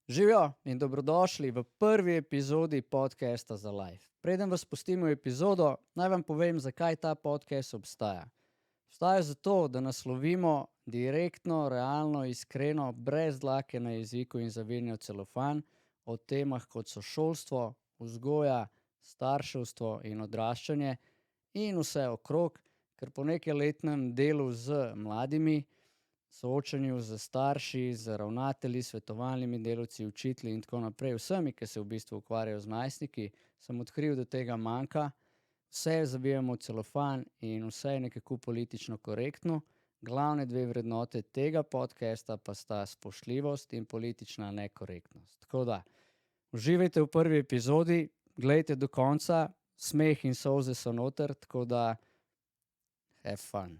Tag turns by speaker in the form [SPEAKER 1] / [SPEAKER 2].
[SPEAKER 1] Živijo in dobrodošli v prvi epizodi podcasta za Life. Preden vas spustimo v epizodo, naj vam povem, zakaj ta podcast obstaja. Obstaja zato, da naslovimo direktno, realno, iskreno, brez dlake na jeziku in zaviranja v celofan o temah kot so šolstvo, vzgoja, starševstvo in odraščanje in vse okrog, ker po nekajletnem delu z mladimi, soočanju z starši, z ravnatelji, svetovalnimi delavci, učitelji in tako naprej, vsemi, ki se v bistvu ukvarjajo z najstniki, sem odkril, da tega manjka. Vse zavijamo v celofan in vse je nekako politično korektno. Glavne dve vrednote tega podcasta pa sta spoštljivost in politična nekorektnost. Tako da, uživajte v prvi epizodi, glejte do konca, smeh in solze so noter, tako da have fun.